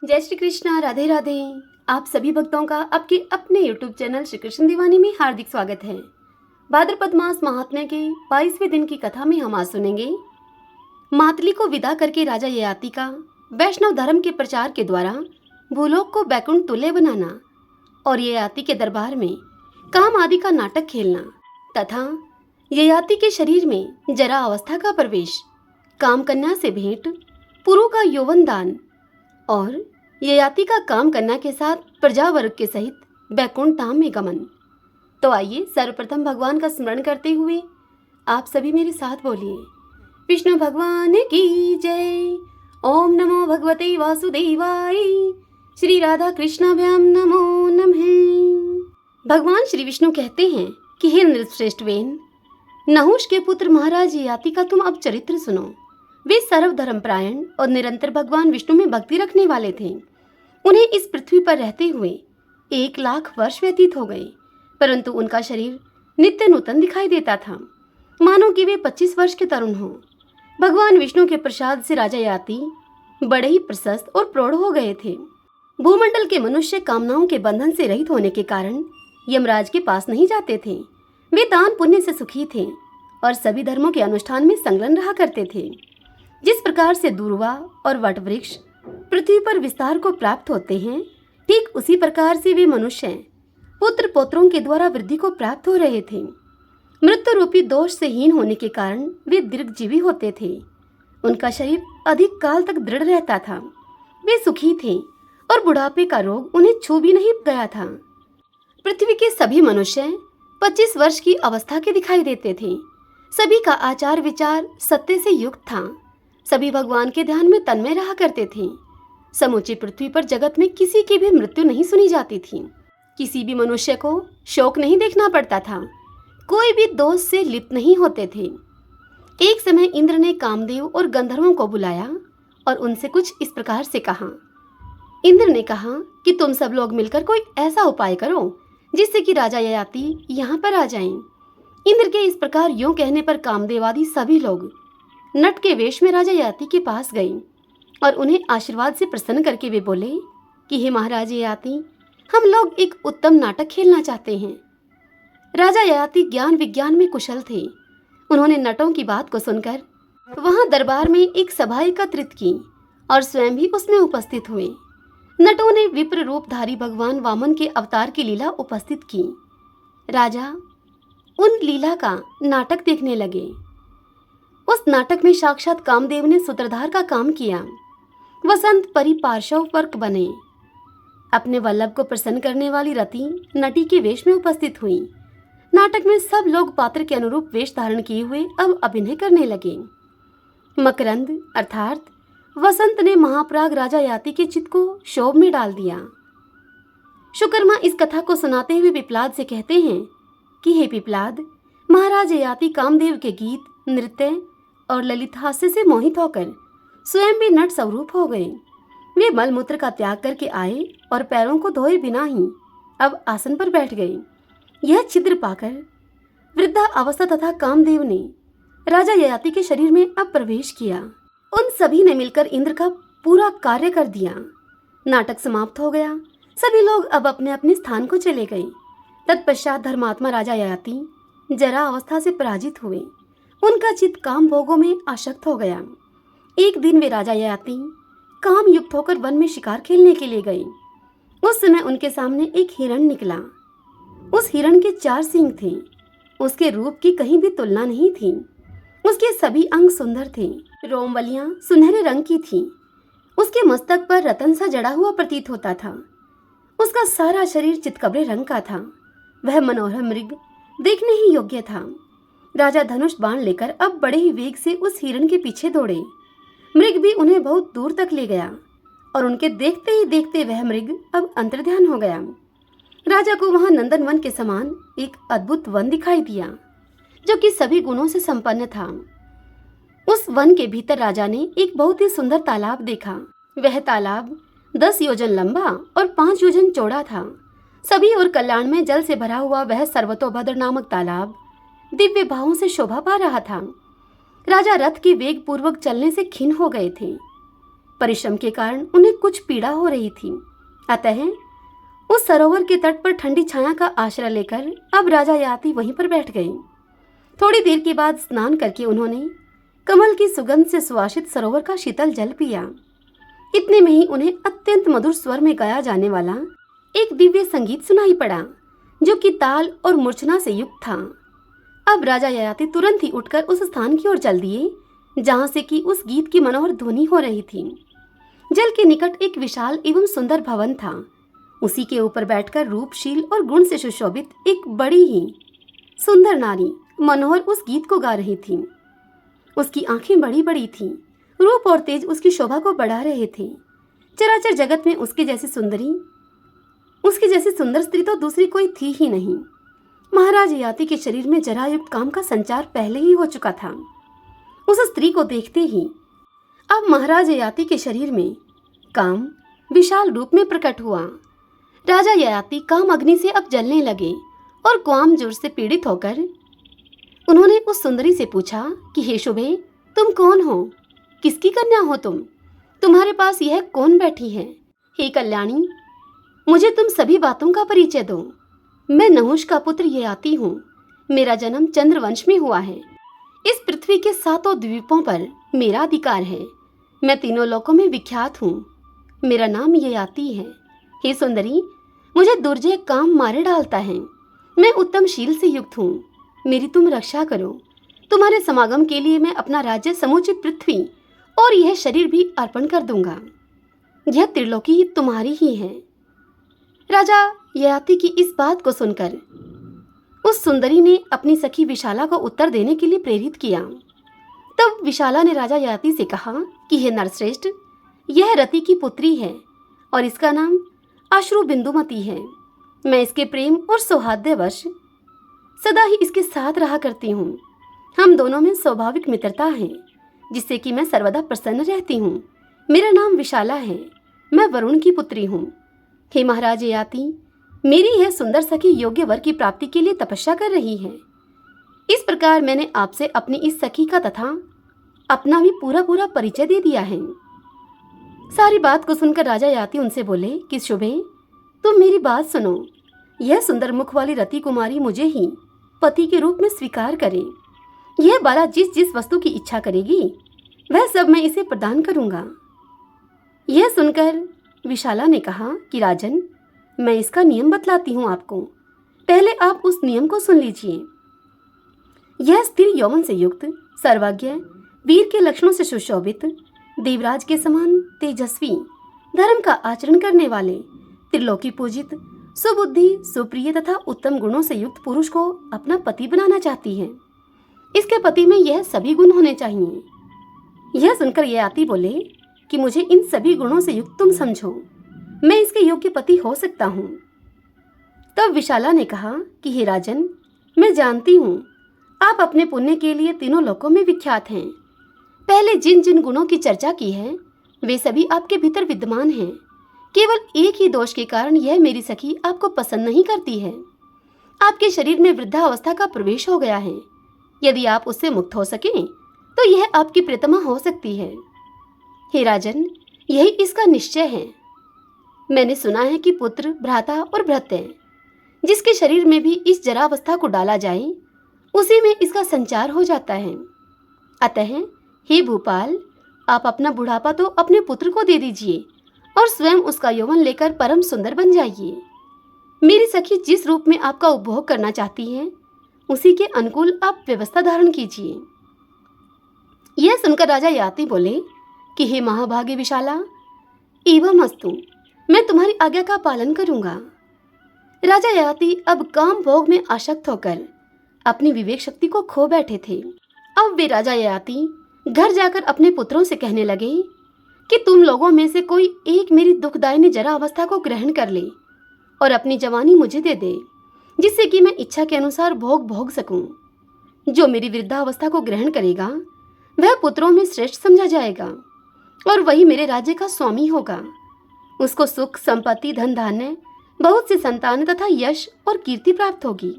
जय श्री कृष्णा, राधे राधे। आप सभी भक्तों का आपके अपने YouTube चैनल श्री कृष्ण दीवानी में हार्दिक स्वागत है। भाद्रपद मास महात्म्य के 22वें दिन की कथा में हम आज सुनेंगे मातली को विदा करके राजा ययाति का वैष्णव धर्म के प्रचार के द्वारा भूलोक को बैकुंठ तुल्य बनाना और ययाति के दरबार में काम आदि का नाटक खेलना तथा ययाति के शरीर में जरा अवस्था का प्रवेश, काम कन्या से भेंट, पुरु का यौवन दान और ययाति का काम करना के साथ प्रजा वर्ग के सहित बैकुंठ धाम में गमन। तो आइए सर्वप्रथम भगवान का स्मरण करते हुए आप सभी मेरे साथ बोलिए, विष्णु भगवान की जय। ओम नमो भगवते वासुदेवाय। श्री राधा कृष्णाभ्याम नमो नमः। भगवान श्री विष्णु कहते हैं कि हे नृश्रेष्ठ वेन, नहुष के पुत्र महाराज ययाति का तुम अब चरित्र सुनो। वे सर्वधर्म परायण और निरंतर भगवान विष्णु में भक्ति रखने वाले थे। उन्हें इस पृथ्वी पर रहते हुए 1,00,000 वर्ष व्यतीत हो गए, परंतु उनका शरीर नित्य नूतन दिखाई देता था, मानो कि वे 25 वर्ष के तरुण हों। भगवान विष्णु के प्रसाद से राजा ययाति बड़े ही प्रशस्त और प्रौढ़ हो गए थे। भूमंडल के मनुष्य कामनाओं के बंधन से रहित होने के कारण यमराज के पास नहीं जाते थे। वे दान पुण्य से सुखी थे और सभी धर्मों के अनुष्ठान में संलग्न रहा करते थे। जिस प्रकार से दूर्वा और वट वृक्ष पृथ्वी पर विस्तार को प्राप्त होते हैं, ठीक उसी प्रकार से वे मनुष्य पुत्र पौत्रों के द्वारा वृद्धि को प्राप्त हो रहे थे। मृत्यु रूपी दोष से हीन होने के कारण वे दीर्घजीवी होते थे। उनका शरीर अधिक काल तक दृढ़ रहता था। वे सुखी थे और बुढ़ापे का रोग उन्हें छू भी नहीं गया था। पृथ्वी के सभी मनुष्य 25 वर्ष की अवस्था के दिखाई देते थे। सभी का आचार विचार सत्य से युक्त था। सभी भगवान के ध्यान में तन्मय रहा करते थे। समूची पृथ्वी पर जगत में किसी की भी मृत्यु नहीं सुनी जाती थी। किसी भी मनुष्य को शोक नहीं देखना पड़ता था। कोई भी दोष से लिप्त नहीं होते थे। एक समय इंद्र ने कामदेव और गंधर्वों को बुलाया और उनसे कुछ इस प्रकार से कहा। इंद्र ने कहा कि तुम सब लोग मिलकर कोई ऐसा उपाय करो जिससे कि राजा ययाति यहाँ पर आ जाएं। इंद्र के इस प्रकार यूं कहने पर कामदेव आदि सभी लोग नट के वेश में राजा ययाति के पास गए और उन्हें आशीर्वाद से प्रसन्न करके वे बोले कि हे महाराज ययाति, हम लोग एक उत्तम नाटक खेलना चाहते हैं। राजा ययाति ज्ञान विज्ञान में कुशल थे। उन्होंने नटों की बात को सुनकर वहां दरबार में एक सभा एकत्रित की और स्वयं भी उसमें उपस्थित हुए। नटों ने विप्र रूपधारी भगवान वामन के अवतार की लीला उपस्थित की। राजा उन लीला का नाटक देखने लगे। उस नाटक में साक्षात कामदेव ने सूत्रधार का काम किया। वसंत परी पार्श्व वर्क बने। अपने वल्लभ को प्रसन्न करने वाली रति नटी के वेश में उपस्थित हुई। नाटक में सब लोग पात्र के अनुरूप वेश धारण किए हुए अब अभिनय करने लगे। मकरंद अर्थात वसंत ने महापराग राजा ययाति के चित्त को क्षोभ में डाल दिया। शुकर्मा इस कथा को सुनाते हुए पिपलाद से कहते हैं कि हे पिपलाद, महाराज ययाति कामदेव के गीत, नृत्य और ललित हास्य से मोहित होकर स्वयं भी नट स्वरूप हो गए। वे मलमूत्र का त्याग करके आए और पैरों को धोए बिना ही अब आसन पर बैठ गए। यह छिद्र पाकर वृद्धा अवस्था तथा कामदेव ने राजा ययाति के शरीर में अब प्रवेश किया। उन सभी ने मिलकर इंद्र का पूरा कार्य कर दिया। नाटक समाप्त हो गया। सभी लोग अब अपने अपने स्थान को चले गए। तत्पश्चात धर्मात्मा राजा ययाति जरा अवस्था से पराजित हुए। उनका चित्त काम भोगों में आसक्त हो गया। एक दिन वे राजा ययाति काम युक्त होकर वन में शिकार खेलने के लिए गए। उस समय उनके सामने एक हिरण निकला। उस हिरण के 4 सींग थे। उसके रूप की कहीं भी तुलना नहीं थी। उसके सभी अंग सुंदर थे। रोमवलियां सुनहरे रंग की थीं। उसके मस्तक पर रतन सा जड़ा हुआ प्रतीत होता था। उसका सारा शरीर चितकबरे रंग का था। वह मनोहर मृग देखने ही योग्य था। राजा धनुष बाण लेकर अब बड़े ही वेग से उस हिरण के पीछे दौड़े। मृग भी उन्हें बहुत दूर तक ले गया और उनके देखते ही देखते वह मृग अब अंतर्ध्यान हो गया। राजा को वहां नंदन वन के समान एक अद्भुत वन दिखाई दिया, जो कि सभी गुणों से संपन्न था। उस वन के भीतर राजा ने एक बहुत ही सुंदर तालाब देखा। वह तालाब 10 योजन लंबा और 5 योजन चौड़ा था। सभी और कल्याण में जल से भरा हुआ वह सर्वतोभद्र नामक तालाब दिव्य भावों से शोभा पा रहा था। राजा रथ के वेग पूर्वक चलने से खिन्न हो गए थे। परिश्रम के कारण उन्हें कुछ पीड़ा हो रही थी। अतः उस सरोवर के तट पर ठंडी छाया का आश्रय लेकर अब राजा ययाति वहीं पर बैठ गए। थोड़ी देर के बाद स्नान करके उन्होंने कमल की सुगंध से सुवासित सरोवर का शीतल जल पिया। इतने में ही उन्हें अत्यंत मधुर स्वर में गाया जाने वाला एक दिव्य संगीत सुनाई पड़ा, जो कि ताल और मूर्छना से युक्त था। अब राजा ययाति तुरंत ही उठकर उस स्थान की ओर चल दिए जहां से कि उस गीत की मनोहर ध्वनि हो रही थी। जल के निकट एक विशाल एवं सुंदर भवन था। उसी के ऊपर बैठकर रूपशील और गुण से सुशोभित एक बड़ी ही सुंदर नारी मनोहर उस गीत को गा रही थी। उसकी आंखें बड़ी बड़ी थीं, रूप और तेज उसकी शोभा को बढ़ा रहे थे। चराचर जगत में उसके जैसी सुंदर स्त्री तो दूसरी कोई थी ही नहीं। महाराज ययाति के शरीर में जरायुक्त काम का संचार पहले ही हो चुका था। उस स्त्री को देखते ही अब महाराज ययाति के शरीर में काम विशाल रूप में प्रकट हुआ। राजा ययाति काम अग्नि से अब जलने लगे और काम जोर से पीड़ित होकर उन्होंने उस सुंदरी से पूछा कि हे शुभे, तुम कौन हो? किसकी कन्या हो तुम? तुम्हारे पास यह कौन बैठी है? हे कल्याणी, मुझे तुम सभी बातों का परिचय दो। मैं नहुष का पुत्र ययाति हूँ। मेरा जन्म चंद्रवंश में हुआ है। इस पृथ्वी के 7 द्वीपों पर मेरा अधिकार है। मैं तीनों लोकों में विख्यात हूँ। मेरा नाम ययाति है। हे सुंदरी, मुझे दुर्जय काम मारे डालता है। मैं उत्तम शील से युक्त हूँ। मेरी तुम रक्षा करो। तुम्हारे समागम के लिए मैं अपना राज्य, समूची पृथ्वी और यह शरीर भी अर्पण कर दूंगा। यह त्रिलोकी तुम्हारी ही है। राजा ययाति की इस बात को सुनकर उस सुंदरी ने अपनी सखी विशाला को उत्तर देने के लिए प्रेरित किया। तब विशाला ने राजा ययाति से कहा कि हे नरश्रेष्ठ, यह रति की पुत्री है और इसका नाम अश्रु बिंदुमती है। मैं इसके प्रेम और सौहार्दवश सदा ही इसके साथ रहा करती हूँ। हम दोनों में स्वाभाविक मित्रता है, जिससे कि मैं सर्वदा प्रसन्न रहती हूँ। मेरा नाम विशाला है। मैं वरुण की पुत्री हूँ। हे महाराज ययाति, मेरी यह सुंदर सखी योग्य वर की प्राप्ति के लिए तपस्या कर रही है। इस प्रकार मैंने आपसे अपनी इस सखी का तथा अपना भी पूरा परिचय दे दिया है। सारी बात को सुनकर राजा ययाति उनसे बोले कि शुभे, तुम मेरी बात सुनो। यह सुंदर मुख वाली रति कुमारी मुझे ही पति के रूप में स्वीकार करे। यह बाला जिस जिस वस्तु की इच्छा करेगी वह सब मैं इसे प्रदान करूंगा। यह सुनकर विशाला ने कहा कि राजन, मैं इसका नियम बतलाती हूँ आपको। पहले आप उस नियम को सुन लीजिए। यह स्थिर यौवन से युक्त, सर्वज्ञ, वीर के लक्षणों से सुशोभित, देवराज के समान तेजस्वी, धर्म का आचरण करने वाले, त्रिलोकी पूजित, सुबुद्धि, सुप्रिय तथा उत्तम गुणों से युक्त पुरुष को अपना पति बनाना चाहती है। इसके पति में यह सभी गुण होने चाहिए। यह सुनकर ययाति बोले कि मुझे इन सभी गुणों से युक्त तुम समझो, मैं इसके योग्य पति हो सकता हूँ। तब विशाला ने कहा कि हे राजन, मैं जानती हूँ आप अपने पुण्य के लिए तीनों लोकों में विख्यात हैं। पहले जिन जिन गुणों की चर्चा की है वे सभी आपके भीतर विद्यमान हैं। केवल एक ही दोष के कारण यह मेरी सखी आपको पसंद नहीं करती है। आपके शरीर में वृद्धावस्था का प्रवेश हो गया है। यदि आप उससे मुक्त हो सकें तो यह आपकी प्रियतमा हो सकती है। हे राजन, यही इसका निश्चय है। मैंने सुना है कि पुत्र, भ्राता और भृत्य जिसके शरीर में भी इस जरावस्था को डाला जाए उसी में इसका संचार हो जाता है। अतः हे भूपाल, आप अपना बुढ़ापा तो अपने पुत्र को दे दीजिए और स्वयं उसका यौवन लेकर परम सुंदर बन जाइए। मेरी सखी जिस रूप में आपका उपभोग करना चाहती है उसी के अनुकूल आप व्यवस्था धारण कीजिए। यह सुनकर राजा ययाति बोले कि हे महाभागे विशाला, एवं अस्तु, मैं तुम्हारी आज्ञा का पालन करूंगा। राजा ययाति अब काम भोग में आसक्त होकर अपनी विवेक शक्ति को खो बैठे थे। अब वे राजा ययाति घर जाकर अपने पुत्रों से कहने लगे कि तुम लोगों में से कोई एक मेरी दुखदायिनी जरा अवस्था को ग्रहण कर ले और अपनी जवानी मुझे दे दे, जिससे कि मैं इच्छा के अनुसार भोग सकूं। जो मेरी वृद्धावस्था को ग्रहण करेगा वह पुत्रों में श्रेष्ठ समझा जाएगा और वही मेरे राज्य का स्वामी होगा। उसको सुख, संपत्ति, धन धान्य, बहुत सी संतान तथा यश और कीर्ति प्राप्त होगी।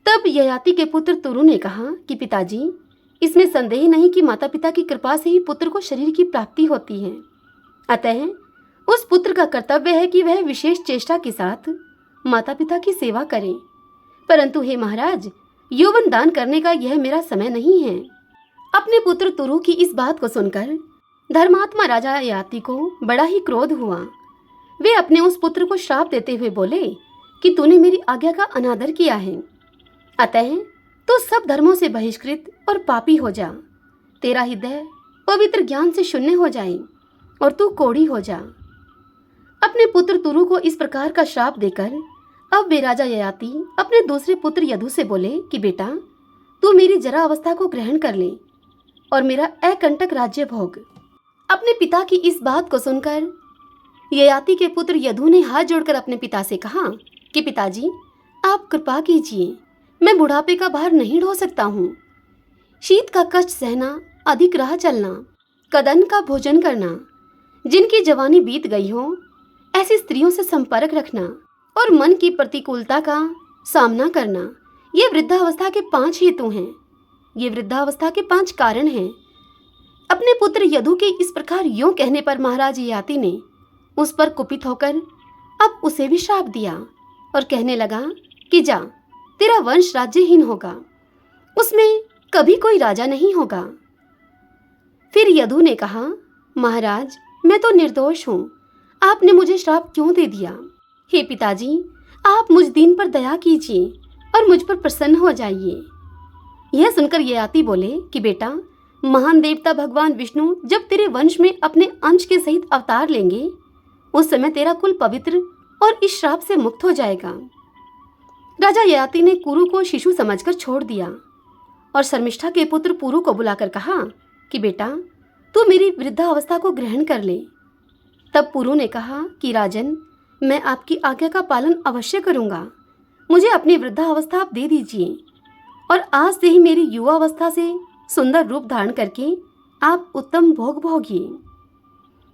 तब ययाति के पुत्र तुरु ने कहा कि पिताजी, इसमें संदेह नहीं कि माता पिता की कृपा से ही पुत्र को शरीर की प्राप्ति होती है। अतः उस पुत्र का कर्तव्य है कि वह विशेष चेष्टा के साथ माता पिता की सेवा करे। परंतु हे महाराज, यौवन दान करने का यह मेरा समय नहीं है। अपने पुत्र तुरु की इस बात को सुनकर धर्मात्मा राजा ययाति को बड़ा ही क्रोध हुआ। वे अपने उस पुत्र को श्राप देते हुए बोले कि तूने मेरी आज्ञा का अनादर किया है, अतः तो सब धर्मों से बहिष्कृत और पापी हो जा। तेरा हृदय पवित्र ज्ञान से शून्य हो जाए और तू कोढ़ी हो जा। अपने पुत्र तुरु को इस प्रकार का श्राप देकर अब वे राजा ययाति अपने दूसरे पुत्र यदु से बोले कि बेटा, तू मेरी जरा अवस्था को ग्रहण कर ले और मेरा अकंटक राज्य भोग। अपने पिता की इस बात को सुनकर ययाति के पुत्र यदु ने हाथ जोड़कर अपने पिता से कहा कि पिताजी, आप कृपा कीजिए, मैं बुढ़ापे का भार नहीं ढो सकता हूँ। शीत का कष्ट सहना, अधिक राह चलना, कदन का भोजन करना, जिनकी जवानी बीत गई हो ऐसी स्त्रियों से संपर्क रखना और मन की प्रतिकूलता का सामना करना, ये वृद्धावस्था के 5 हेतु हैं। ये वृद्धावस्था के 5 कारण हैं। अपने पुत्र यदु के इस प्रकार यों कहने पर महाराज ययाति ने उस पर कुपित होकर अब उसे भी श्राप दिया और कहने लगा कि जा, तेरा वंश राज्यहीन होगा, उसमें कभी कोई राजा नहीं होगा। फिर यदु ने कहा, महाराज, मैं तो निर्दोष हूँ, आपने मुझे श्राप क्यों दे दिया? हे पिताजी, आप मुझ दीन पर दया कीजिए और मुझ पर प्रसन्न हो जाइए। यह सुनकर ययाति बोले कि बेटा, महान देवता भगवान विष्णु जब तेरे वंश में अपने अंश के सहित अवतार लेंगे, उस समय तेरा कुल पवित्र और इस श्राप से मुक्त हो जाएगा। राजा ययाति ने कुरु को शिशु समझकर छोड़ दिया और शर्मिष्ठा के पुत्र पुरु को बुलाकर कहा कि बेटा, तू मेरी वृद्धावस्था को ग्रहण कर ले। तब पुरु ने कहा कि राजन, मैं आपकी आज्ञा का पालन अवश्य करूंगा। मुझे अपनी वृद्धावस्था आप दे दीजिए और आज से ही मेरी युवावस्था से सुंदर रूप धारण करके आप उत्तम भोग भोगिए।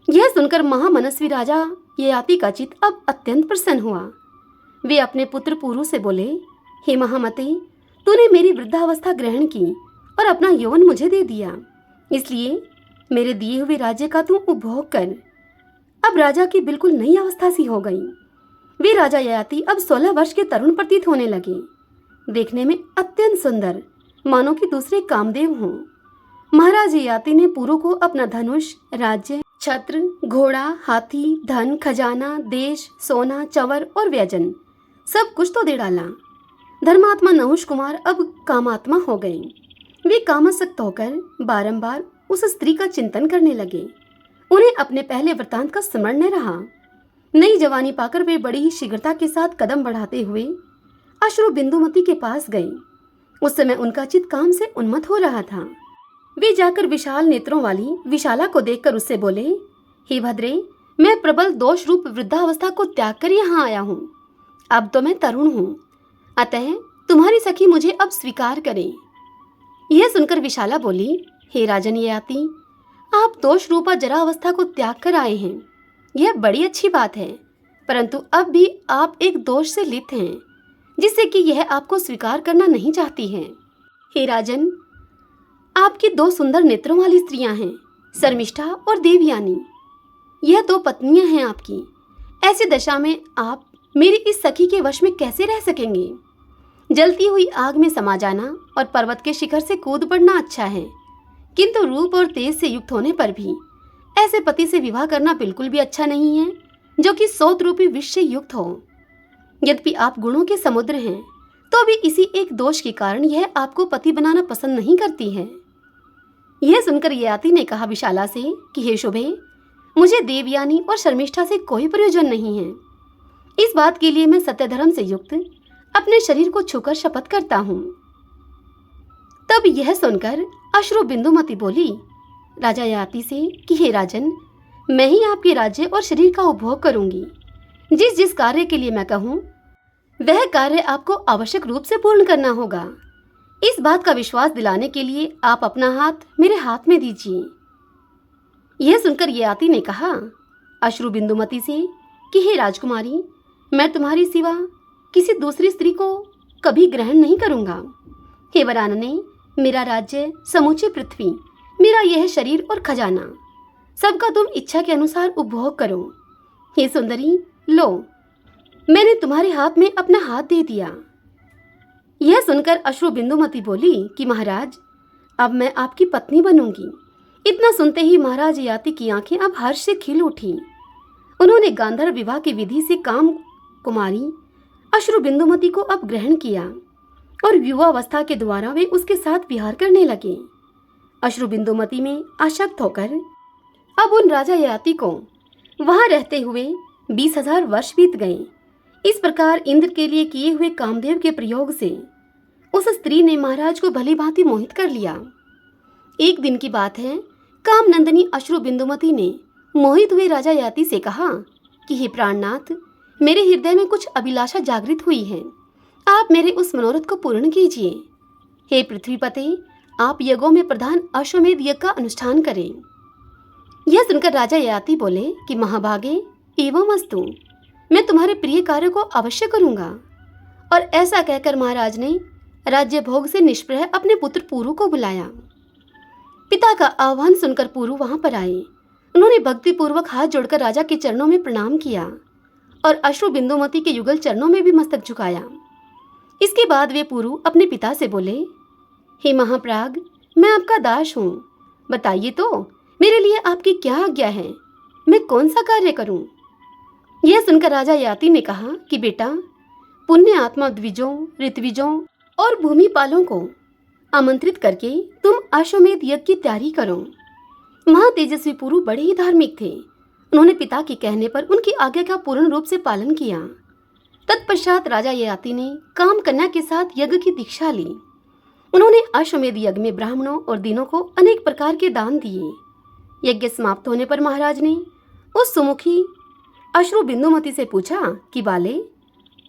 यह सुनकर महामनस्वी राजा ययाति का चित्त अब अत्यंत प्रसन्न हुआ। वे अपने पुत्र पुरु से बोले, हे महामते, तूने मेरी वृद्धावस्था ग्रहण की और अपना यौवन मुझे दे दिया, इसलिए मेरे दिए हुए राज्य का तू उपभोग कर। अब राजा की बिल्कुल नई अवस्था सी हो गई। वे राजा ययाति अब 16 वर्ष के तरुण प्रतीत होने लगे, देखने में अत्यंत सुंदर, मानो कि दूसरे कामदेव हों। महाराज ययाति ने पुरु को अपना धनुष, राज्य, छत्र, घोड़ा, हाथी, धन, खजाना, देश, सोना, चंवर और व्यजन सब कुछ तो दे डाला। धर्मात्मा नहुष कुमार अब कामात्मा हो गए। वे कामासक्त होकर बारंबार उस स्त्री का चिंतन करने लगे। उन्हें अपने पहले वृतांत का स्मरण न रहा। नई जवानी पाकर वे बड़ी ही शीघ्रता के साथ कदम बढ़ाते हुए अश्रु बिंदुमती के पास गए। उस समय उनका चित्त काम से उन्मत्त हो रहा था। वे जाकर विशाल नेत्रों वाली विशाला को देखकर उससे बोले, हे भद्रे, मैं प्रबल दोष रूप वृद्धावस्था को त्याग कर यहाँ आया हूँ। अब तो मैं तरुण हूँ, अतः तुम्हारी सखी मुझे अब स्वीकार करे। यह सुनकर विशाला बोली, हे राजन ययाति, आप दोष रूपा जरा अवस्था को त्याग कर आए हैं, यह बड़ी अच्छी बात है, परंतु अब भी आप एक दोष से लिप्त हैं, जिससे कि यह आपको स्वीकार करना नहीं चाहती है। हे राजन, आपकी 2 सुंदर नेत्रों वाली स्त्रियां हैं, शर्मिष्ठा और देवयानी। यह 2 पत्नियां हैं आपकी। ऐसी दशा में आप मेरी इस सखी के वश में कैसे रह सकेंगे? जलती हुई आग में समा जाना और पर्वत के शिखर से कूद पड़ना अच्छा है, किंतु रूप और तेज से युक्त होने पर भी ऐसे पति से विवाह करना बिल्कुल भी अच्छा नहीं है, जो कि 100 रूपी विष से युक्त हो। यद्यपि आप गुणों के समुद्र हैं, तो भी इसी एक दोष के कारण यह आपको पति बनाना पसंद नहीं करती है। यह सुनकर ययाति ने कहा विशाला से कि हे शुभे, मुझे देवयानी और शर्मिष्ठा से कोई प्रयोजन नहीं है। इस बात के लिए मैं सत्यधर्म से युक्त अपने शरीर को छूकर शपथ करता हूँ। तब यह सुनकर अश्रु बिंदुमती बोली राजा ययाति से कि हे राजन, मैं ही आपके राज्य और शरीर का उपभोग करूंगी। जिस जिस कार्य के लिए मैं कहूँ वह कार्य आपको आवश्यक रूप से पूर्ण करना होगा। इस बात का विश्वास दिलाने के लिए आप अपना हाथ मेरे हाथ में दीजिए। यह सुनकर ययाति ने कहा अश्रु बिंदुमती से कि हे राजकुमारी, मैं तुम्हारी सिवा किसी दूसरी स्त्री को कभी ग्रहण नहीं करूंगा। हे वरानने, मेरा राज्य, समूची पृथ्वी, मेरा यह शरीर और खजाना, सबका तुम इच्छा के अनुसार उपभोग करो। हे सुंदरी, लो, मैंने तुम्हारे हाथ में अपना हाथ दे दिया। यह सुनकर अश्रु बिंदुमती बोली कि महाराज, अब मैं आपकी पत्नी बनूंगी। इतना सुनते ही महाराज ययाति की आंखें अब हर्ष से खिल उठी। उन्होंने गांधर्व विवाह की विधि से काम कुमारी अश्रु बिंदुमती को अब ग्रहण किया और युवावस्था के द्वारा वे उसके साथ विहार करने लगे। अश्रु बिंदुमती में आसक्त होकर अब उन राजा ययाति को वहां रहते हुए 20,000 वर्ष बीत गए। इस प्रकार इंद्र के लिए किए हुए कामदेव के प्रयोग से उस स्त्री ने महाराज को भली भांति मोहित कर लिया। एक दिन की बात है, कामनंदिनी अश्रु बिंदुमती ने मोहित हुए राजा ययाति से कहा कि हे प्राणनाथ, मेरे हृदय में कुछ अभिलाषा जागृत हुई है, आप मेरे उस मनोरथ को पूर्ण कीजिए। हे पृथ्वीपते, आप यज्ञों में प्रधान अश्वमेध यज्ञ का अनुष्ठान करें। यह सुनकर राजा ययाति बोले कि महाभागे, एवं अस्तु, मैं तुम्हारे प्रिय कार्य को अवश्य करूंगा। और ऐसा कहकर महाराज ने राज्य भोग से निष्प्रह अपने पुत्र पुरु को बुलाया। पिता का आह्वान सुनकर पुरु वहां पर आए। उन्होंने भक्तिपूर्वक हाथ जोड़कर राजा के चरणों में प्रणाम किया और अश्रु बिंदुमती के युगल चरणों में भी मस्तक झुकाया। इसके बाद वे पुरु अपने पिता से बोले, हे महाप्राग, मैं आपका दास हूँ, बताइए तो मेरे लिए आपकी क्या आज्ञा है, मैं कौन सा कार्य करूं? यह सुनकर राजा ययाति ने कहा कि बेटा, पुण्य आत्मा द्विजों, ऋत्विजों और भूमिपालों को आमंत्रित करके तुम अश्वमेध यज्ञ की तैयारी करो। महातेजस्वी पुरु बड़े ही धार्मिक थे। उन्होंने पिता के कहने पर उनकी आज्ञा का पूर्ण रूप से पालन किया। तत्पश्चात राजा ययाति ने काम कन्या के साथ यज्ञ की दीक्षा ली। उन्होंने अश्वमेध यज्ञ में ब्राह्मणों और दीनों को अनेक प्रकार के दान दिए। यज्ञ समाप्त होने पर महाराज ने उस सुमुखी अश्रु बिंदुमती से पूछा कि बाले,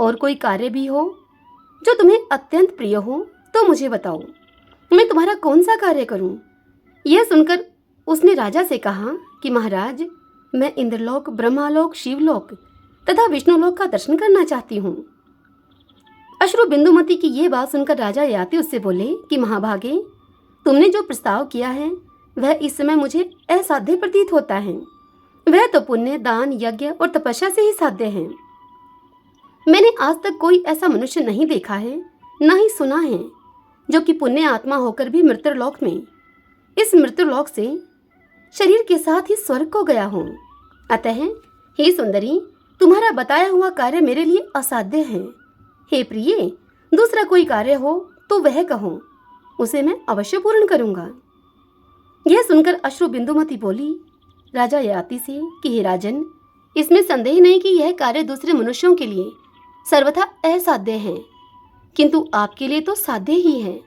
और कोई कार्य भी हो जो तुम्हें अत्यंत प्रिय हो तो मुझे बताओ, मैं तुम्हारा कौन सा कार्य करूं? यह सुनकर उसने राजा से कहा कि महाराज, मैं इंद्रलोक, ब्रह्मालोक, शिवलोक तथा विष्णुलोक का दर्शन करना चाहती हूँ। अश्रु बिंदुमती की यह बात सुनकर राजा ययाति उससे बोले कि महाभागे, तुमने जो प्रस्ताव किया है वह इस समय मुझे असाध्य प्रतीत होता है। वह तो पुण्य, दान, यज्ञ और तपस्या से ही साध्य है। मैंने आज तक कोई ऐसा मनुष्य नहीं देखा है, न ही सुना है, जो कि पुण्य आत्मा होकर भी मृत्युलोक में, इस मृत्युलोक से शरीर के साथ ही स्वर्ग को गया हो। अतः हे सुंदरी, तुम्हारा बताया हुआ कार्य मेरे लिए असाध्य है। हे प्रिय, दूसरा कोई कार्य हो तो वह कहो, उसे मैं अवश्य पूर्ण करूंगा। यह सुनकर अश्रु बिंदुमती बोली राजा ययाति से कि हे राजन, इसमें संदेह नहीं कि यह कार्य दूसरे मनुष्यों के लिए सर्वथा असाध्य है, किंतु आपके लिए तो साध्य ही है।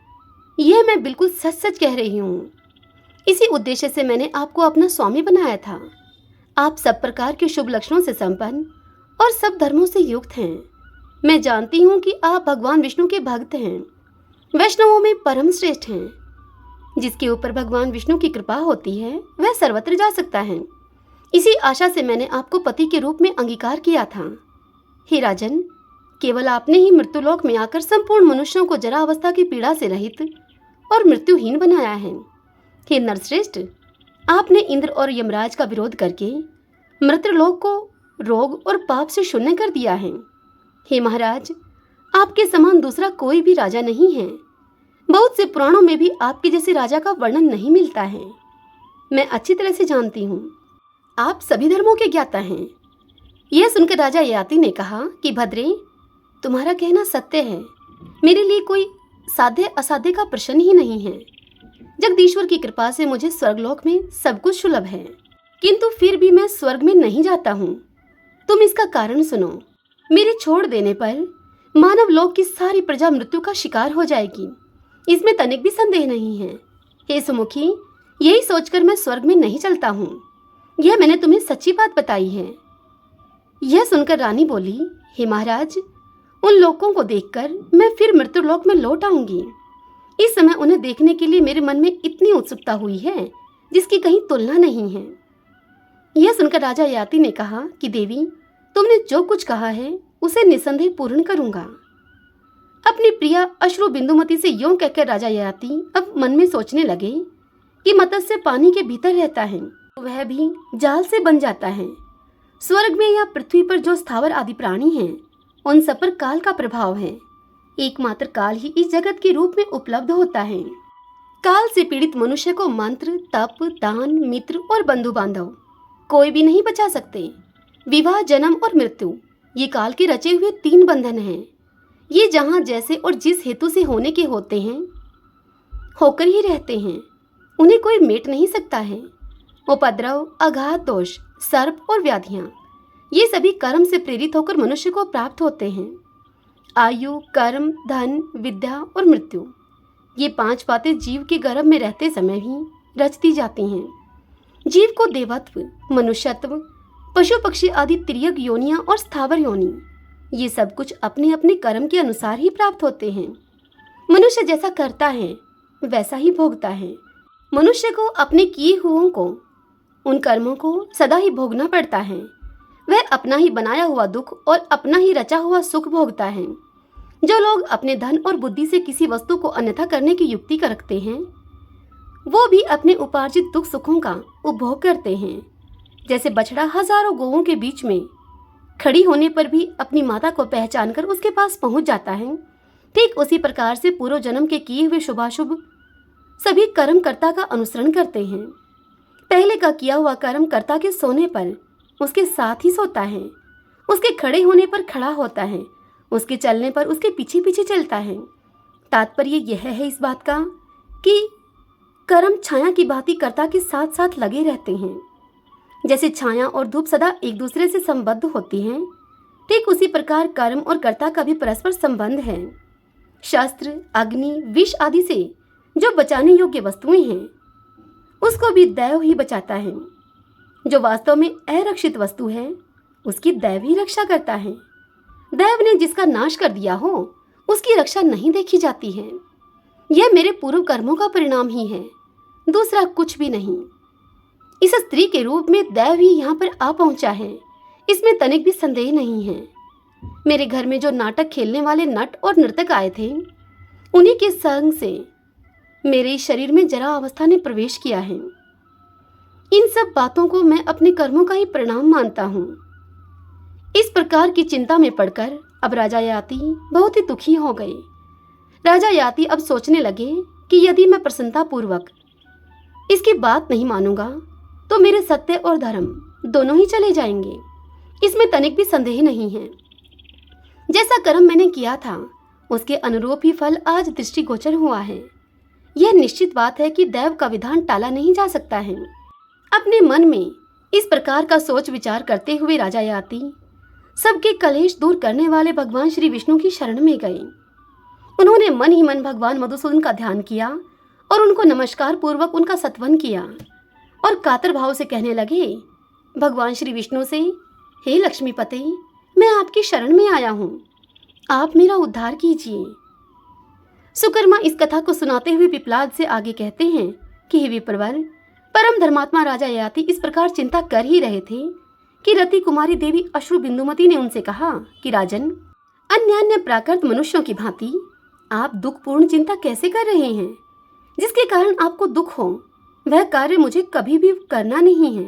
यह मैं बिल्कुल सच सच कह रही हूँ। इसी उद्देश्य से मैंने आपको अपना स्वामी बनाया था। आप सब प्रकार के शुभ लक्षणों से संपन्न और सब धर्मों से युक्त हैं। मैं जानती हूँ कि आप भगवान विष्णु के भक्त हैं, वैष्णवों में परम श्रेष्ठ हैं। जिसके ऊपर भगवान विष्णु की कृपा होती है वह सर्वत्र जा सकता है। इसी आशा से मैंने आपको पति के रूप में अंगीकार किया था। हे राजन, केवल आपने ही मृत्युलोक में आकर संपूर्ण मनुष्यों को जरा अवस्था की पीड़ा से रहित और मृत्युहीन बनाया है। हे नरश्रेष्ठ, आपने इंद्र और यमराज का विरोध करके मृत्युलोक को रोग और पाप से शून्य कर दिया है। हे महाराज, आपके समान दूसरा कोई भी राजा नहीं है। बहुत से पुराणों में भी आपके जैसे राजा का वर्णन नहीं मिलता है। मैं अच्छी तरह से जानती हूँ, आप सभी धर्मों के ज्ञाता हैं। यह सुनकर राजा ययाति ने कहा कि भद्रे, तुम्हारा कहना सत्य है। मेरे लिए कोई साध्य असाध्य का प्रश्न ही नहीं है। जगदीश्वर की कृपा से मुझे स्वर्गलोक में सब कुछ सुलभ है, किंतु फिर भी मैं स्वर्ग में नहीं जाता हूँ। तुम इसका कारण सुनो। मेरे छोड़ देने पर मानव लोक की सारी प्रजा मृत्यु का शिकार हो जाएगी, इसमें तनिक भी संदेह नहीं है। हे सुमुखी, यही सोचकर मैं स्वर्ग में नहीं चलता हूँ। यह मैंने तुम्हें सच्ची बात बताई है। यह सुनकर रानी बोली, हे महाराज, उन लोगों को देखकर मैं फिर मृत्युलोक में लौट आऊंगी। इस समय उन्हें देखने के लिए मेरे मन में इतनी उत्सुकता हुई है जिसकी कहीं तुलना नहीं है। यह सुनकर राजा ययाति ने कहा कि देवी, तुमने जो कुछ कहा है उसे निसंदेह पूर्ण करूंगा। अपनी प्रिया अश्रु बिंदुमती से यूं कहकर राजा ययाति अब मन में सोचने लगे कि मत्स्य पानी के भीतर रहता है, वह भी जाल से बन जाता है। स्वर्ग में या पृथ्वी पर जो स्थावर आदि प्राणी हैं, उन सब पर काल का प्रभाव है। एकमात्र काल ही इस जगत के रूप में उपलब्ध होता है। काल से पीड़ित मनुष्य को मंत्र, तप, दान, मित्र और बंधु बांधव कोई भी नहीं बचा सकते। विवाह, जन्म और मृत्यु ये काल के रचे हुए 3 बंधन हैं। ये जहाँ जैसे और जिस हेतु से होने के होते हैं, होकर ही रहते हैं। उन्हें कोई मेट नहीं सकता है। उपद्रव, आघात, दोष, सर्प और व्याधियाँ ये सभी कर्म से प्रेरित होकर मनुष्य को प्राप्त होते हैं। आयु, कर्म, धन, विद्या और मृत्यु ये 5 बातें जीव के गर्भ में रहते समय ही रचती जाती हैं। जीव को देवत्व, मनुष्यत्व, पशु पक्षी आदि तिर्यक योनियां और स्थावर योनि ये सब कुछ अपने अपने कर्म के अनुसार ही प्राप्त होते हैं। मनुष्य जैसा करता है वैसा ही भोगता है। मनुष्य को अपने किए हुओं को, उन कर्मों को सदा ही भोगना पड़ता है। वह अपना ही बनाया हुआ दुख और अपना ही रचा हुआ सुख भोगता है। जो लोग अपने धन और बुद्धि से किसी वस्तु को अन्यथा करने की युक्ति कर रखते हैं, वो भी अपने उपार्जित दुख सुखों का उपभोग करते हैं। जैसे बछड़ा हजारों गौओं के बीच में खड़ी होने पर भी अपनी माता को पहचानकर उसके पास पहुंच जाता है, ठीक उसी प्रकार से पूर्व जन्म के किए हुए शुभाशुभ सभी कर्म कर्ता का अनुसरण करते हैं। पहले का किया हुआ कर्म कर्ता के सोने पर उसके साथ ही सोता है, उसके खड़े होने पर खड़ा होता है, उसके चलने पर उसके पीछे पीछे चलता है। तात्पर्य यह है इस बात का कि कर्म छाया की भांति कर्ता के साथ साथ लगे रहते हैं। जैसे छाया और धूप सदा एक दूसरे से संबद्ध होती हैं, ठीक उसी प्रकार कर्म और कर्ता का भी परस्पर संबंध है। शस्त्र, अग्नि, विष आदि से जो बचाने योग्य वस्तुएं हैं, उसको भी दैव ही बचाता है। जो वास्तव में अरक्षित वस्तु है, उसकी दैव ही रक्षा करता है। दैव ने जिसका नाश कर दिया हो, उसकी रक्षा नहीं देखी जाती है। यह मेरे पूर्व कर्मों का परिणाम ही है, दूसरा कुछ भी नहीं। इस स्त्री के रूप में दैव ही यहाँ पर आ पहुंचा है, इसमें तनिक भी संदेह नहीं है। मेरे घर में जो नाटक खेलने वाले नट और नर्तक आए थे, उन्हीं के संग से मेरे शरीर में जरा अवस्था ने प्रवेश किया है। इन सब बातों को मैं अपने कर्मों का ही परिणाम मानता हूँ। इस प्रकार की चिंता में पड़कर अब राजा ययाति बहुत ही दुखी हो गए। राजा ययाति अब सोचने लगे कि यदि मैं प्रसन्नता पूर्वक इसकी बात नहीं मानूंगा तो मेरे सत्य और धर्म दोनों ही चले जाएंगे, इसमें तनिक भी संदेह नहीं है। जैसा कर्म मैंने किया था उसके अनुरूप ही फल आज दृष्टिगोचर हुआ है। यह निश्चित बात है कि दैव का विधान टाला नहीं जा सकता है। अपने मन में इस प्रकार का सोच विचार करते हुए राजा ययाति सबके कलेश दूर करने वाले भगवान श्री विष्णु की शरण में गए। उन्होंने मन ही मन भगवान मधुसूदन का ध्यान किया और उनको नमस्कार पूर्वक उनका सत्वन किया और कातर भाव से कहने लगे भगवान श्री विष्णु से, हे लक्ष्मीपते, मैं आपकी शरण में आया हूँ, आप मेरा उद्धार कीजिए। सुकर्मा इस कथा को सुनाते हुए पिपलाद से आगे कहते हैं कि हे विप्रवर, परम धर्मात्मा राजा ययाति इस प्रकार चिंता कर ही रहे थे कि रति कुमारी देवी अश्रु बिंदुमती ने उनसे कहा कि राजन, अन्यान्य प्राकृत मनुष्यों की भांति आप दुखपूर्ण चिंता कैसे कर रहे हैं? जिसके कारण आपको दुख हो वह कार्य मुझे कभी भी करना नहीं है।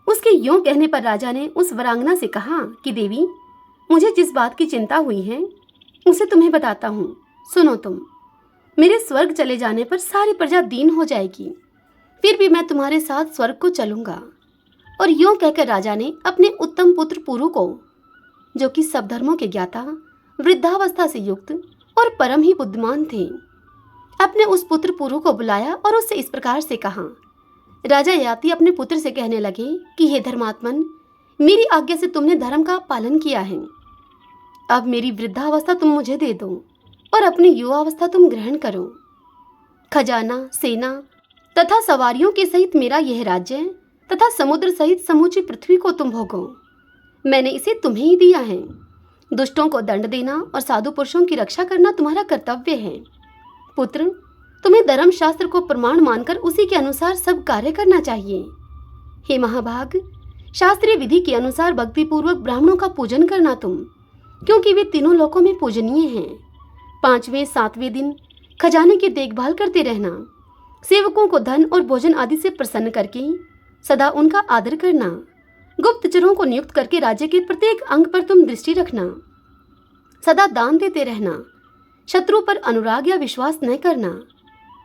उसके यूं कहने पर राजा ने उस वरांगना से कहा कि देवी, मुझे जिस बात की चिंता हुई है उसे तुम्हें बताता हूँ, सुनो तुम। मेरे स्वर्ग चले जाने पर सारी प्रजा दीन हो जाएगी, फिर भी मैं तुम्हारे साथ स्वर्ग को चलूंगा। और यूं कहकर राजा ने अपने उत्तम पुत्र पुरु को, जो कि सब धर्मों के ज्ञाता, वृद्धावस्था से युक्त और परम ही बुद्धिमान थे, अपने उस पुत्र पुरु को बुलाया और उससे इस प्रकार से कहा। राजा ययाति अपने पुत्र से कहने लगे कि हे धर्मात्मन, मेरी आज्ञा से तुमने धर्म का पालन किया है, अब मेरी वृद्धावस्था तुम मुझे दे दो और अपनी युवावस्था तुम ग्रहण करो। खजाना, सेना तथा सवारियों के सहित मेरा यह राज्य तथा समुद्र सहित समूची पृथ्वी को तुम भोगो। मैंने इसे तुम्हें ही दिया है। दुष्टों को दंड देना और साधु पुरुषों की रक्षा करना तुम्हारा कर्तव्य है। पुत्र, तुम्हें धर्म शास्त्र को प्रमाण मानकर उसी के अनुसार सब कार्य करना चाहिए। हे महाभाग, शास्त्रीय विधि के अनुसार भक्ति पूर्वक ब्राह्मणों का पूजन करना तुम, क्योंकि वे तीनों लोकों में पूजनीय हैं। 5वें 7वें दिन खजाने की देखभाल करते रहना, सेवकों को धन और भोजन आदि से प्रसन्न करके सदा उनका आदर करना, गुप्तचरों को नियुक्त करके राज्य के प्रत्येक अंग पर तुम दृष्टि रखना, सदा दान देते रहना, शत्रु पर अनुराग या विश्वास न करना,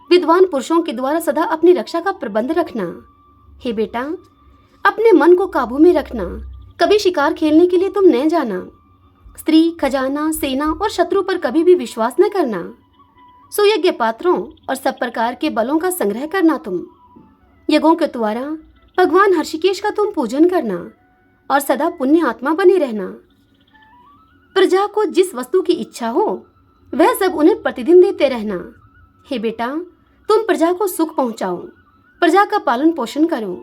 विद्वान पुरुषों के द्वारा सदा अपनी रक्षा का प्रबंध रखना। हे बेटा, अपने मन को काबू में रखना, कभी शिकार खेलने के लिए तुम न जाना, स्त्री, खजाना, सेना और शत्रु पर कभी भी विश्वास न करना, सुयज्ञ पात्रों और सब प्रकार के बलों का संग्रह करना, तुम यज्ञों के द्वारा भगवान हर्षिकेश का तुम पूजन करना और सदा पुण्य आत्मा बने रहना। प्रजा को जिस वस्तु की इच्छा हो वह सब उन्हें प्रतिदिन देते रहना। हे बेटा, तुम प्रजा को सुख पहुंचाओ, प्रजा का पालन पोषण करो,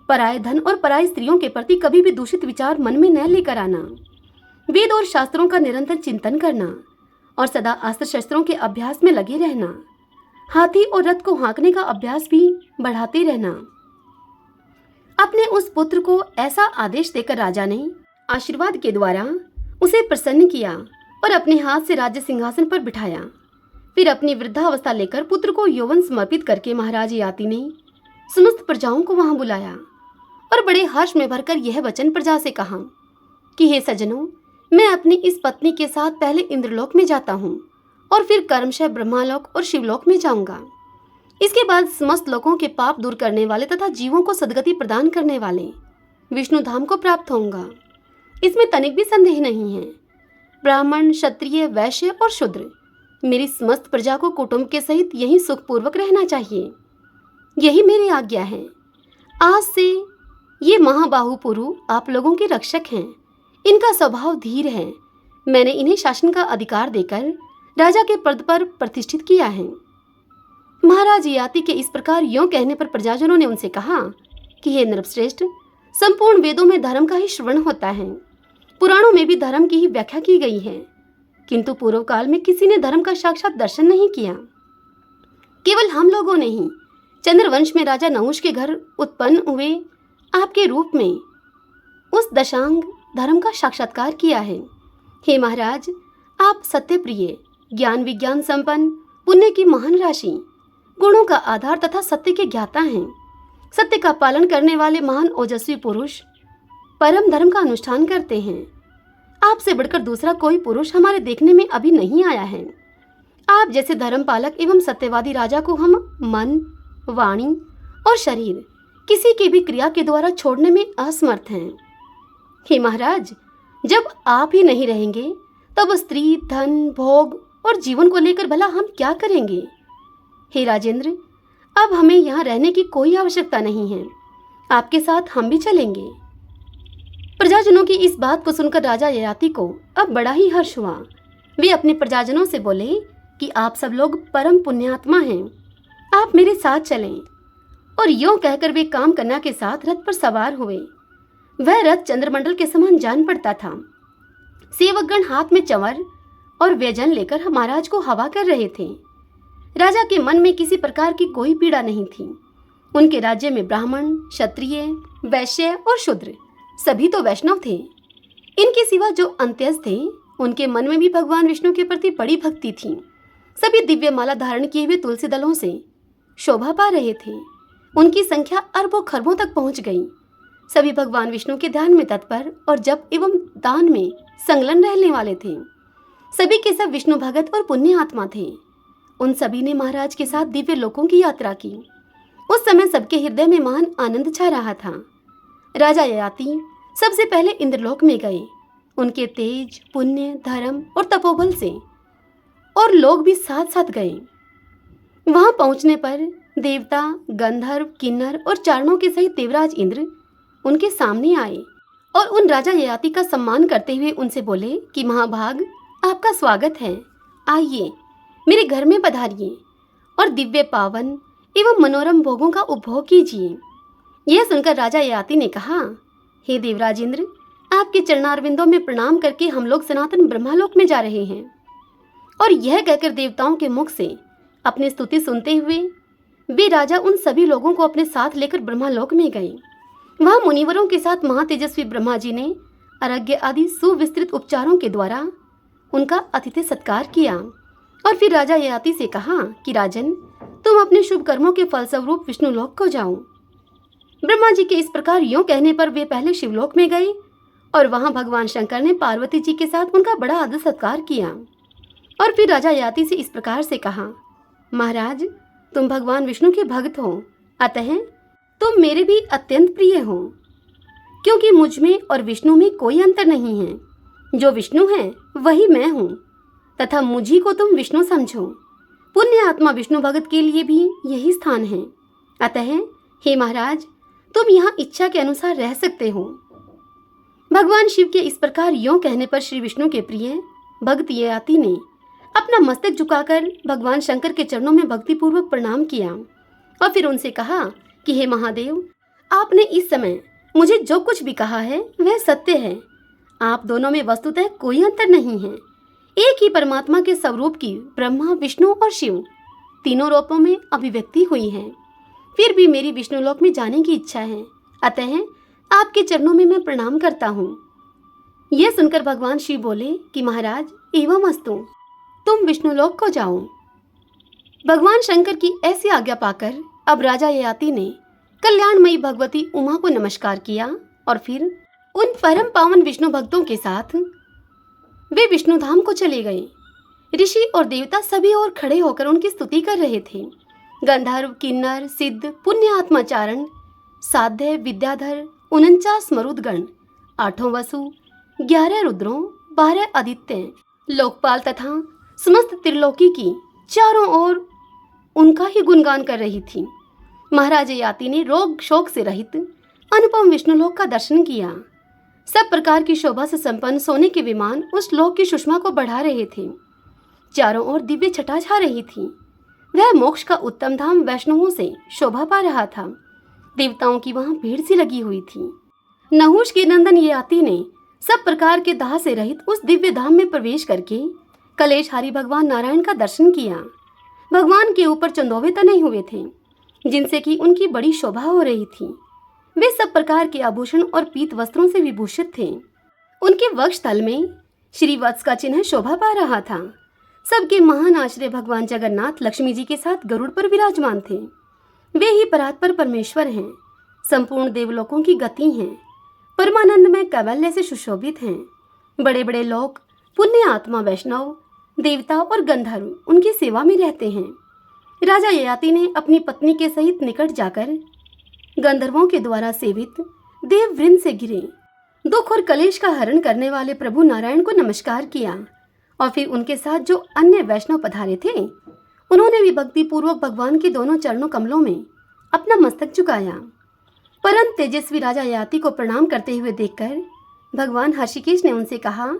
पराये धन और पराई स्त्रियों के प्रति कभी भी दूषित विचार मन में न लेकर आना, वेद और शास्त्रों का निरंतर चिंतन करना और सदा अस्त्र शस्त्रों के अभ्यास में लगे रहना, हाथी और रथ को हाँकने का अभ्यास भी बढ़ाते रहना। अपने उस पुत्र को ऐसा आदेश देकर राजा ने आशीर्वाद के द्वारा उसे प्रसन्न किया और अपने हाथ से राज्य सिंहासन पर बिठाया। फिर अपनी वृद्धावस्था लेकर पुत्र को यौवन समर्पित करके महाराज ययाति ने समस्त प्रजाओं को वहां बुलाया और बड़े हर्ष में भरकर यह वचन प्रजा से कहा कि हे सज्जनों, मैं अपनी इस पत्नी के साथ पहले इंद्रलोक में जाता हूँ और फिर कर्मशः ब्रह्मालोक और शिवलोक में जाऊंगा। इसके बाद समस्त लोगों के पाप दूर करने वाले तथा जीवों को सद्गति प्रदान करने वाले विष्णु धाम को प्राप्त होऊंगा। इसमें तनिक भी संदेह नहीं है। ब्राह्मण, क्षत्रिय, वैश्य और शूद्र, मेरी समस्त प्रजा को कुटुंब के सहित यहीं सुखपूर्वक रहना चाहिए। यही मेरी आज्ञा है। आज से ये महाबाहु पुरु आप लोगों के रक्षक हैं। इनका स्वभाव धीर है। मैंने इन्हें शासन का अधिकार देकर राजा के पद पर प्रतिष्ठित किया है। महाराज ययाति के इस प्रकार यों कहने पर प्रजाजनों ने उनसे कहा कि हे नृपश्रेष्ठ, संपूर्ण वेदों में धर्म का ही श्रवण होता है, पुराणों में भी धर्म की ही व्याख्या की गई है, किंतु पूर्व काल में किसी ने धर्म का साक्षात दर्शन नहीं किया। केवल हम लोगों ने ही चंद्रवंश में राजा नहुष के घर उत्पन्न हुए आपके रूप में उस दशांग धर्म का साक्षात्कार किया है। हे महाराज, आप सत्य प्रिय, ज्ञान विज्ञान संपन्न, पुण्य की महान राशि, गुणों का आधार तथा सत्य के ज्ञाता हैं। सत्य का पालन करने वाले महान ओजस्वी पुरुष परम धर्म का अनुष्ठान करते हैं। आपसे बढ़कर दूसरा कोई पुरुष हमारे देखने में अभी नहीं आया है। आप जैसे धर्म पालक एवं सत्यवादी राजा को हम मन, वाणी और शरीर किसी की भी क्रिया के द्वारा छोड़ने में असमर्थ हैं। हे महाराज, जब आप ही नहीं रहेंगे तब स्त्री, धन, भोग और जीवन को लेकर भला हम क्या करेंगे। हे राजेंद्र, अब हमें यहाँ रहने की कोई आवश्यकता नहीं है। आपके साथ हम भी चलेंगे। प्रजाजनों की इस बात को सुनकर राजा ययाति को अब बड़ा ही हर्ष हुआ। वे अपने प्रजाजनों से बोले कि आप सब लोग परम पुण्यात्मा हैं, आप मेरे साथ चलें। और यों कहकर वे काम कन्या के साथ रथ पर सवार हुए। वह रथ चंद्रमंडल के समान जान पड़ता था। सेवकगण हाथ में चंवर और व्यंजन लेकर महाराज को हवा कर रहे थे। राजा के मन में किसी प्रकार की कोई पीड़ा नहीं थी। उनके राज्य में ब्राह्मण, क्षत्रिय, वैश्य और शूद्र सभी तो वैष्णव थे। इनके सिवा जो अंत्यज थे, उनके मन में भी भगवान विष्णु के प्रति बड़ी भक्ति थी। सभी दिव्य माला धारण किए हुए तुलसी दलों से शोभा पा रहे थे। उनकी संख्या अरबों खरबों तक पहुंच गई। सभी भगवान विष्णु के ध्यान में तत्पर और जप एवं दान में संलग्न रहने वाले थे। सभी के सब विष्णु भगत और पुण्य आत्मा थे। उन सभी ने महाराज के साथ दिव्य लोकों की यात्रा की। उस समय सबके हृदय में महान आनंद छा रहा था। राजा ययाति सबसे पहले इंद्रलोक में गए। उनके तेज, पुण्य, धर्म और तपोबल से और लोग भी साथ साथ गए। वहां पहुंचने पर देवता, गंधर्व, किन्नर और चारणों के सहित देवराज इंद्र उनके सामने आए और उन राजा ययाति का सम्मान करते हुए उनसे बोले कि महाभाग, आपका स्वागत है। आइए, मेरे घर में पधारिए और दिव्य पावन एवं मनोरम भोगों का उपभोग कीजिए। यह सुनकर राजा ययाति ने कहा, हे देवराज इंद्र, आपके चरणारविंदों में प्रणाम करके हम लोग सनातन ब्रह्मालोक में जा रहे हैं। और यह कहकर देवताओं के मुख से अपनी स्तुति सुनते हुए वे राजा उन सभी लोगों को अपने साथ लेकर ब्रह्मालोक में गए। वहां मुनिवरों के साथ महातेजस्वी ब्रह्मा जी ने अर्घ्य आदि सुविस्तृत उपचारों के द्वारा उनका अतिथि सत्कार किया और फिर राजा ययाति से कहा कि राजन, तुम अपने शुभ कर्मों के फलस्वरूप विष्णुलोक को जाओ। ब्रह्मा जी के इस प्रकार यूं कहने पर वे पहले शिवलोक में गए और वहां भगवान शंकर ने पार्वती जी के साथ उनका बड़ा आदर सत्कार किया और फिर राजा ययाति से इस प्रकार से कहा, महाराज, तुम भगवान विष्णु के भक्त हो, अतः तुम मेरे भी अत्यंत प्रिय हो, क्योंकि मुझ में और विष्णु में कोई अंतर नहीं है। जो विष्णु है वही मैं हूँ तथा मुझी को तुम विष्णु समझो। पुण्य आत्मा विष्णु भगत के लिए भी यही स्थान है। अतः हे महाराज, तुम यहाँ इच्छा के अनुसार रह सकते हो। भगवान शिव के इस प्रकार यों कहने पर श्री विष्णु के प्रिय भक्त ययाति ने अपना मस्तक झुकाकर भगवान शंकर के चरणों में भक्तिपूर्वक प्रणाम किया और फिर उनसे कहा कि हे महादेव, आपने इस समय मुझे जो कुछ भी कहा है वह सत्य है। आप दोनों में वस्तुतः कोई अंतर नहीं है। एक ही परमात्मा के स्वरूप की ब्रह्मा, विष्णु और शिव तीनों रूपों में अभिव्यक्ति हुई है। फिर भी मेरी विष्णुलोक में जाने की इच्छा है, अतः आपके चरणों में मैं प्रणाम करता हूँ। यह सुनकर भगवान शिव बोले कि महाराज, एवं अस्तु, तुम विष्णुलोक को जाओ। भगवान शंकर की ऐसी आज्ञा पाकर अब राजा ययाति ने कल्याणमयी भगवती उमा को नमस्कार किया और फिर उन परम पावन विष्णु भक्तों के साथ वे विष्णु धाम को चले गए। ऋषि और देवता सभी और खड़े होकर उनकी स्तुति कर रहे थे। गंधर्व, किन्नर, सिद्ध, पुण्य आत्माचारण, साध्य, विद्याधर, 49 मरुदगण, 8 वसु, 11 रुद्रों, 12 आदित्य, लोकपाल तथा समस्त त्रिलोकी की चारों ओर उनका ही गुणगान कर रही थी। महाराज ययाति ने रोग शोक से रहित अनुपम विष्णुलोक का दर्शन किया। सब प्रकार की शोभा से संपन्न सोने के विमान उस लोक की सुषमा को बढ़ा रहे थे। चारों ओर दिव्य छटा छा रही थी। वह मोक्ष का उत्तम धाम वैष्णवों से शोभा पा रहा था। देवताओं की वहां भीड़ सी लगी हुई थी। नहुष के नंदन ययाति ने सब प्रकार के दाह से रहित उस दिव्य धाम में प्रवेश करके कलेशहारी भगवान नारायण का दर्शन किया। भगवान के ऊपर चंदोवे तने हुए थे, जिनसे कि उनकी बड़ी शोभा हो रही थी। वे सब प्रकार के आभूषण और पीत वस्त्रों से विभूषित थे। उनके वक्षस्थल में श्रीवत्स का चिन्ह शोभा पा रहा था। सबके महान आश्रय भगवान जगन्नाथ लक्ष्मी जी के साथ गरुड़ पर विराजमान थे। वे ही परात्पर परमेश्वर हैं, संपूर्ण देवलोकों की गति हैं, परमानंद में कैवल्य से सुशोभित हैं। बड़े बड़े लोक, पुण्य आत्मा, वैष्णव, देवता और गंधर्व उनकी सेवा में रहते हैं। राजा ययाति ने अपनी पत्नी के सहित निकट जाकर गंधर्वों के द्वारा सेवित देव वृंद से घिरे दुख और कलेश का हरण करने वाले प्रभु नारायण को नमस्कार किया और फिर उनके साथ जो अन्य वैष्णव पधारे थे उन्होंने भी भक्ति पूर्वक भगवान के दोनों चरणों कमलों में अपना मस्तक झुकाया। परम तेजस्वी राजा ययाति को प्रणाम करते हुए देखकर भगवान हर्षिकेश ने उनसे कहा,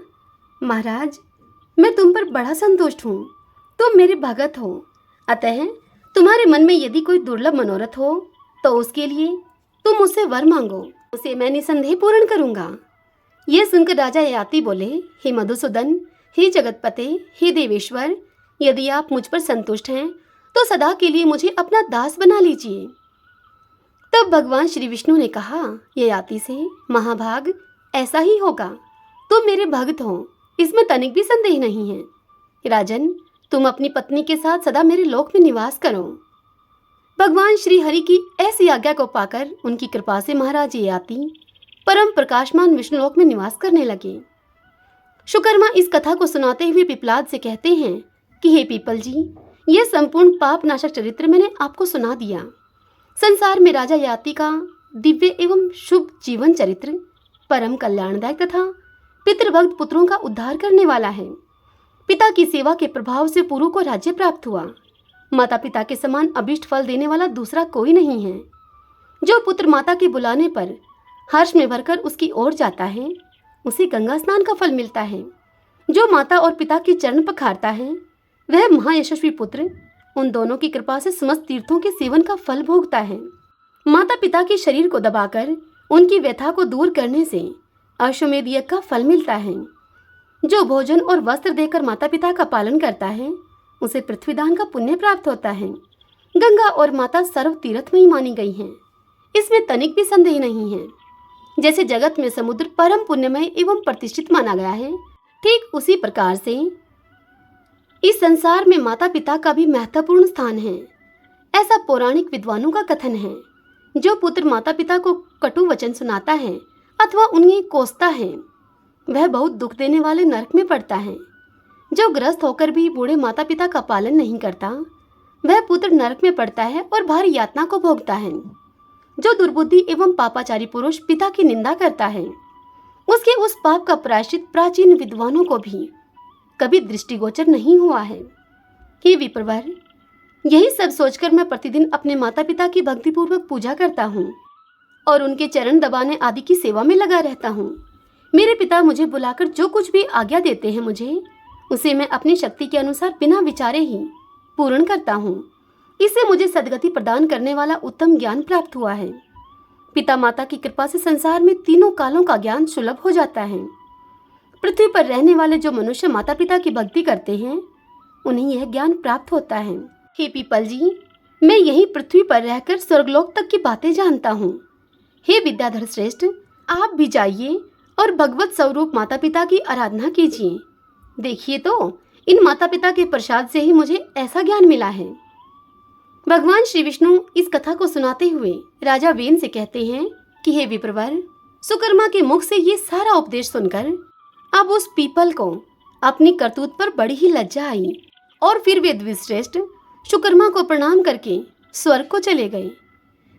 महाराज, मैं तुम पर बड़ा संतुष्ट हूँ। तुम मेरे भगत हो, अतः तुम्हारे मन में यदि कोई दुर्लभ मनोरथ हो तो उसके लिए तुम मुझसे वर मांगो, उसे मैं निसंदेह पूर्ण करूंगा। यह सुनकर राजा ययाति बोले, हे मधुसूदन, हे जगतपते, हे देवेश्वर, यदि आप मुझ पर संतुष्ट हैं तो सदा के लिए मुझे अपना दास बना लीजिए। तब भगवान श्री विष्णु ने कहा ययाति से, महाभाग, ऐसा ही होगा। तुम मेरे भक्त हो, इसमें तनिक भी संदेह नहीं है। राजन, तुम अपनी पत्नी के साथ सदा मेरे लोक में निवास करो। भगवान श्री हरि की ऐसी आज्ञा को पाकर उनकी कृपा से महाराज ययाति परम प्रकाशमान विष्णुलोक में निवास करने लगे। शुकर्मा इस कथा को सुनाते हुए पिपलाद से कहते हैं कि हे पीपल जी, यह संपूर्ण पाप नाशक चरित्र मैंने आपको सुना दिया। संसार में राजा ययाति का दिव्य एवं शुभ जीवन चरित्र परम कल्याणदायक तथा पितृभक्त पुत्रों का उद्धार करने वाला है। पिता की सेवा के प्रभाव से पुरु को राज्य प्राप्त हुआ। माता पिता के समान अभिष्ट फल देने वाला दूसरा कोई नहीं है। जो पुत्र माता के बुलाने पर हर्ष में भरकर उसकी ओर जाता है, उसे गंगा स्नान का फल मिलता है। जो माता और पिता के चरण पखारता है, वह महायशस्वी पुत्र उन दोनों की कृपा से समस्त तीर्थों के सेवन का फल भोगता है। माता पिता के शरीर को दबाकर उनकी व्यथा को दूर करने से अश्वमेध यज्ञ का फल मिलता है। जो भोजन और वस्त्र देकर माता पिता का पालन करता है, उसे पृथ्वीदान का पुण्य प्राप्त होता है। गंगा और माता सर्व तीर्थमयी मानी गई हैं, इसमें तनिक भी संदेह नहीं है। जैसे जगत में समुद्र परम पुण्यमय एवं प्रतिष्ठित माना गया है, ठीक उसी प्रकार से इस संसार में माता पिता का भी महत्वपूर्ण स्थान है। ऐसा पौराणिक विद्वानों का कथन है। जो पुत्र माता पिता को कटु वचन सुनाता है अथवा उन्हें कोसता है, वह बहुत दुख देने वाले नरक में पड़ता है। जो ग्रस्त होकर भी बूढ़े माता पिता का पालन नहीं करता, वह पुत्र नरक में पड़ता है और भारी यातना को भोगता है। जो दुर्बुद्धि एवं पापाचारी पुरुष पिता की निंदा करता है, उसके उस पाप का प्रायश्चित प्राचीन विद्वानों को भी कभी दृष्टिगोचर नहीं हुआ है। हे विप्रवर, यही सब सोचकर मैं प्रतिदिन अपने माता पिता की भक्तिपूर्वक पूजा करता हूँ और उनके चरण दबाने आदि की सेवा में लगा रहता हूँ। मेरे पिता मुझे बुलाकर जो कुछ भी आज्ञा देते हैं मुझे, उसे मैं अपनी शक्ति के अनुसार बिना विचारे ही पूर्ण करता हूँ। इससे मुझे सद्गति प्रदान करने वाला उत्तम ज्ञान प्राप्त हुआ है। पिता माता की कृपा से संसार में तीनों कालों का ज्ञान सुलभ हो जाता है। पृथ्वी पर रहने वाले जो मनुष्य माता पिता की भक्ति करते हैं, उन्हें यह ज्ञान प्राप्त होता है। हे पीपल जी, मैं यही पृथ्वी पर रहकर स्वर्गलोक तक की बातें जानता हूँ। हे विद्याधर श्रेष्ठ, आप भी जाइए और भगवत स्वरूप माता पिता की आराधना कीजिए। देखिए तो, इन माता पिता के प्रसाद से ही मुझे ऐसा ज्ञान मिला है। भगवान श्री विष्णु इस कथा को सुनाते हुए राजा वेन से कहते हैं कि हे विप्रवर, सुकर्मा के मुख से ये सारा उपदेश सुनकर अब उस पीपल को अपनी करतूत पर बड़ी ही लज्जा आई और फिर वे द्विश्रेष्ठ सुकर्मा को प्रणाम करके स्वर्ग को चले गए।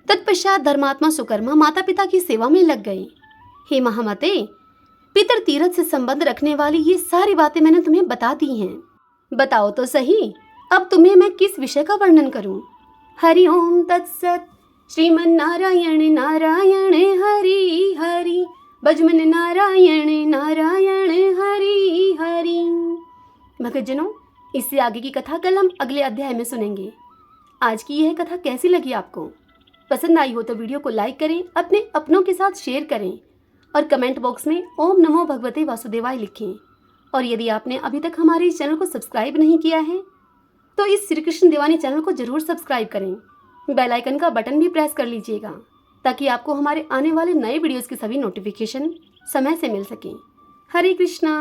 तत्पश्चात धर्मात्मा सुकर्मा माता पिता की सेवा में लग गए। हे महामते, पितर तीर्थ से संबंध रखने वाली ये सारी बातें मैंने तुम्हें बता दी हैं। बताओ तो सही, अब तुम्हें मैं किस विषय का वर्णन करूं? हरि ओम तत्सत। श्रीमन नारायण नारायण हरि हरि, भजमन नारायण नारायण हरि हरि। भक्तजनों, इससे आगे की कथा कल हम अगले अध्याय में सुनेंगे। आज की यह कथा कैसी लगी आपको? पसंद आई हो तो वीडियो को लाइक करें, अपने अपनों के साथ शेयर करें और कमेंट बॉक्स में ओम नमो भगवते वासुदेवाय लिखें। और यदि आपने अभी तक हमारे इस चैनल को सब्सक्राइब नहीं किया है तो इस श्री कृष्ण दीवानी चैनल को जरूर सब्सक्राइब करें। बेल आइकन का बटन भी प्रेस कर लीजिएगा ताकि आपको हमारे आने वाले नए वीडियोस की सभी नोटिफिकेशन समय से मिल सकें। हरे कृष्णा।